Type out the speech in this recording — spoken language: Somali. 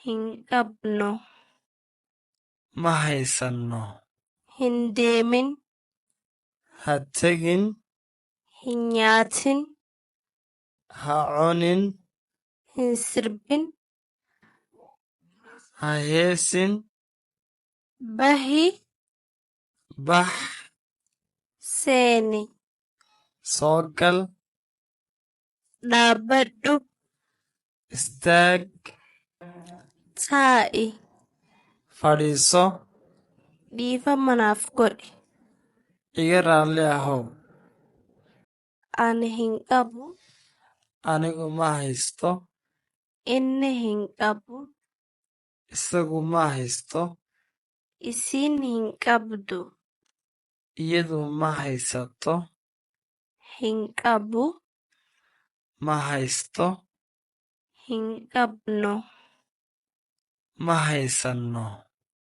Hinqabno. Ma haysanno. Hindeemin. Ha tegin. Hin nyaatin. Ha cunin. Hin sirbin. Ha heesin. Bahi. Bax. Seeni. Soo gal. Dhaabadhu. Istaag. Taa'i. Fadhiiso. Dhiifamanaaf godhi. Iga raalli ahow. Ani hinqabu. Anigu ma haysto. Inni hinqabu. Isagu ma haysto. Isiin hinqabdu. Iyadu ma haysato. Hinqabu. Ma haysto. Hinqabno. Ma haysanno.